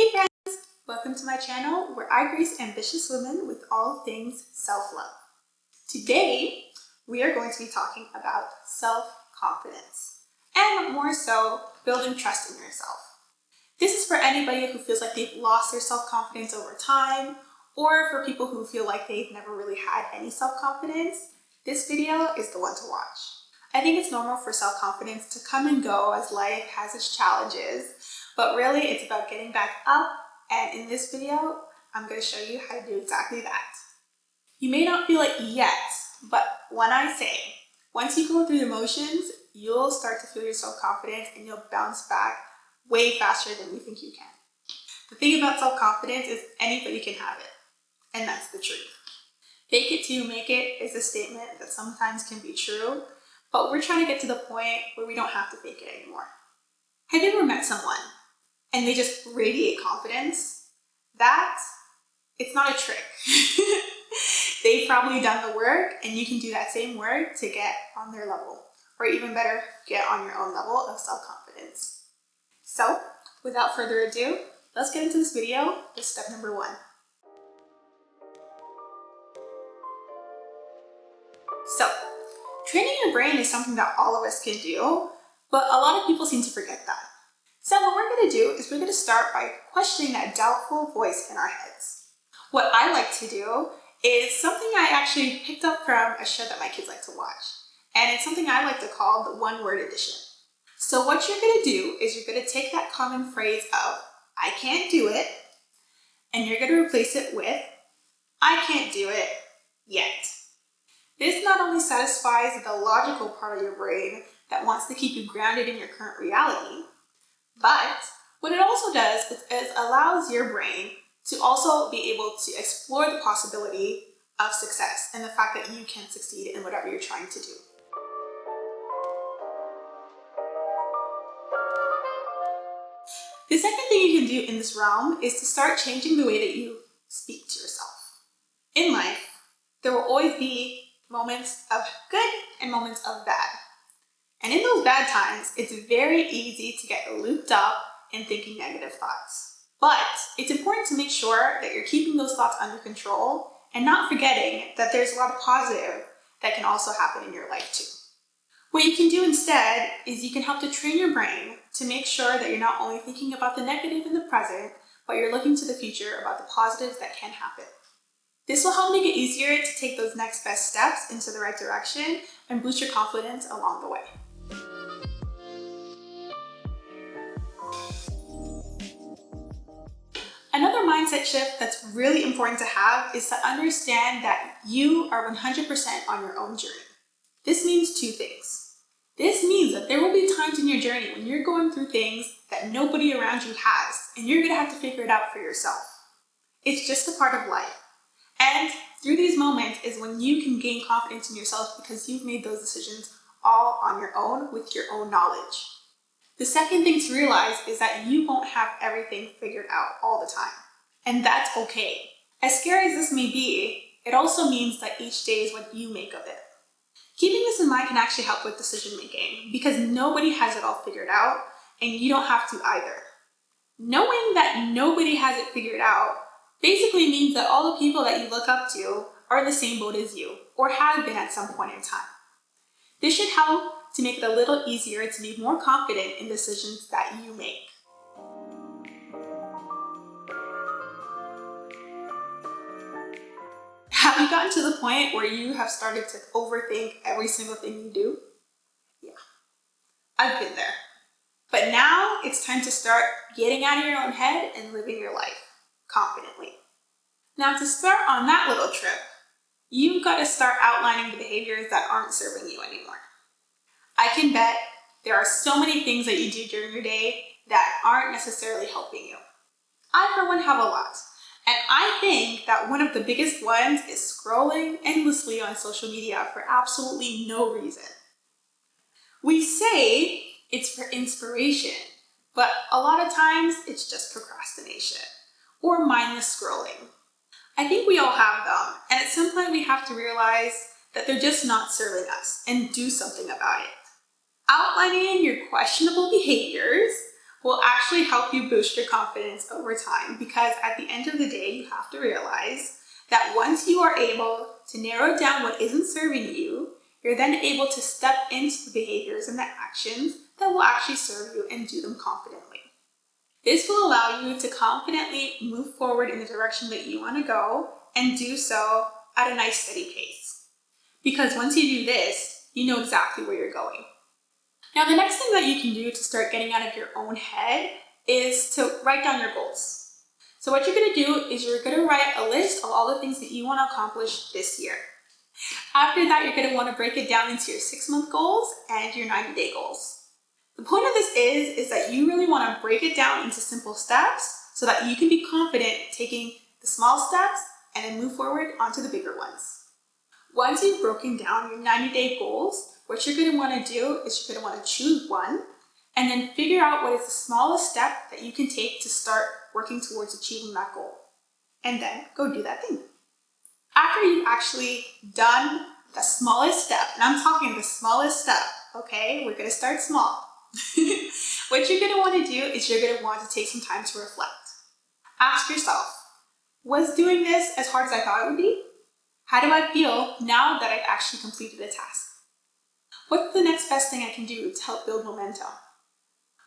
Hey friends! Welcome to my channel where I grace ambitious women with all things self-love. Today, we are going to be talking about self-confidence and more so, building trust in yourself. This is for anybody who feels like they've lost their self-confidence over time, or for people who feel like they've never really had any self-confidence. This video is the one to watch. I think it's normal for self-confidence to come and go as life has its challenges, but really it's about getting back up, and in this video, I'm going to show you how to do exactly that. You may not feel it yet, but when I say, once you go through the motions, you'll start to feel your self-confidence and you'll bounce back way faster than you think you can. The thing about self-confidence is anybody can have it, and that's the truth. Fake it till you make it is a statement that sometimes can be true, but we're trying to get to the point where we don't have to fake it anymore. Have you ever met someone and they just radiate confidence? It's not a trick. They've probably done the work, and you can do that same work to get on their level, or even better, get on your own level of self-confidence. So, without further ado, let's get into this video with step number 1. So, training your brain is something that all of us can do, but a lot of people seem to forget that. So what we're going to do is we're going to start by questioning that doubtful voice in our heads. What I like to do is something I actually picked up from a show that my kids like to watch, and it's something I like to call the one-word edition. So what you're going to do is you're going to take that common phrase of, I can't do it, and you're going to replace it with, I can't do it yet. This not only satisfies the logical part of your brain that wants to keep you grounded in your current reality, but what it also does is allows your brain to also be able to explore the possibility of success and the fact that you can succeed in whatever you're trying to do. The second thing you can do in this realm is to start changing the way that you speak to yourself. In life, there will always be moments of good and moments of bad. And in those bad times, it's very easy to get looped up in thinking negative thoughts. But it's important to make sure that you're keeping those thoughts under control and not forgetting that there's a lot of positive that can also happen in your life too. What you can do instead is you can help to train your brain to make sure that you're not only thinking about the negative in the present, but you're looking to the future about the positives that can happen. This will help make it easier to take those next best steps into the right direction and boost your confidence along the way. Another mindset shift that's really important to have is to understand that you are 100% on your own journey. This means two things. This means that there will be times in your journey when you're going through things that nobody around you has, and you're going to have to figure it out for yourself. It's just a part of life. And through these moments is when you can gain confidence in yourself because you've made those decisions all on your own with your own knowledge. The second thing to realize is that you won't have everything figured out all the time. And that's okay. As scary as this may be, it also means that each day is what you make of it. Keeping this in mind can actually help with decision making because nobody has it all figured out, and you don't have to either. Knowing that nobody has it figured out basically means that all the people that you look up to are in the same boat as you, or have been at some point in time. This should help to make it a little easier to be more confident in decisions that you make. Have you gotten to the point where you have started to overthink every single thing you do? Yeah, I've been there. But now it's time to start getting out of your own head and living your life confidently. Now, to start on that little trip, you've got to start outlining the behaviors that aren't serving you anymore. I can bet there are so many things that you do during your day that aren't necessarily helping you. I, for one, have a lot. And I think that one of the biggest ones is scrolling endlessly on social media for absolutely no reason. We say it's for inspiration, but a lot of times it's just procrastination or mindless scrolling. I think we all have them, and at some point we have to realize that they're just not serving us and do something about it. Outlining your questionable behaviors will actually help you boost your confidence over time, because at the end of the day, you have to realize that once you are able to narrow down what isn't serving you, you're then able to step into the behaviors and the actions that will actually serve you and do them confidently. This will allow you to confidently move forward in the direction that you want to go and do so at a nice steady pace. Because once you do this, you know exactly where you're going. Now, the next thing that you can do to start getting out of your own head is to write down your goals. So what you're going to do is you're going to write a list of all the things that you want to accomplish this year. After that, you're going to want to break it down into your 6-month goals and your 90-day goals. The point of this is that you really want to break it down into simple steps so that you can be confident taking the small steps and then move forward onto the bigger ones. Once you've broken down your 90-day goals, what you're going to want to do is you're going to want to choose one and then figure out what is the smallest step that you can take to start working towards achieving that goal. And then go do that thing. After you've actually done the smallest step, and I'm talking the smallest step, okay? We're going to start small. What you're going to want to do is you're going to want to take some time to reflect. Ask yourself, was doing this as hard as I thought it would be? How do I feel now that I've actually completed a task? What's the next best thing I can do to help build momentum?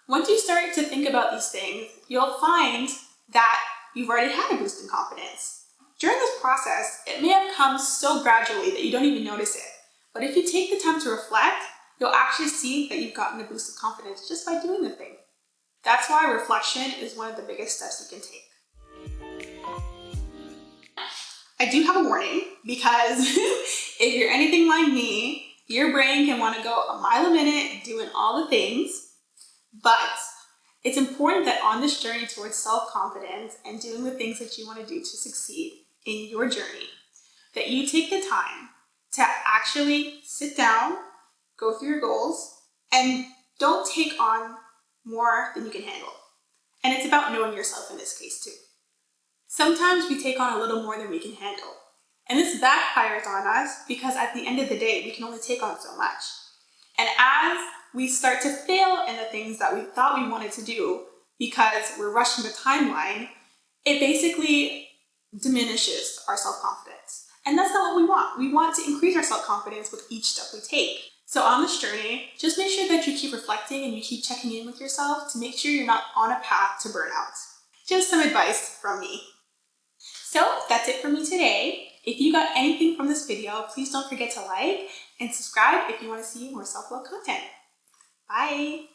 Once you start to think about these things, you'll find that you've already had a boost in confidence. During this process, it may have come so gradually that you don't even notice it. But if you take the time to reflect, you'll actually see that you've gotten a boost of confidence just by doing the thing. That's why reflection is one of the biggest steps you can take. I do have a warning, because if you're anything like me, your brain can want to go a mile a minute doing all the things, but it's important that on this journey towards self-confidence and doing the things that you want to do to succeed in your journey, that you take the time to actually sit down, go through your goals, and don't take on more than you can handle. And it's about knowing yourself in this case too. Sometimes we take on a little more than we can handle. And this backfires on us because at the end of the day, we can only take on so much. And as we start to fail in the things that we thought we wanted to do because we're rushing the timeline, it basically diminishes our self-confidence. And that's not what we want. We want to increase our self-confidence with each step we take. So on this journey, just make sure that you keep reflecting and you keep checking in with yourself to make sure you're not on a path to burnout. Just some advice from me. So that's it for me today. If you got anything from this video, please don't forget to like and subscribe if you want to see more self-love content. Bye!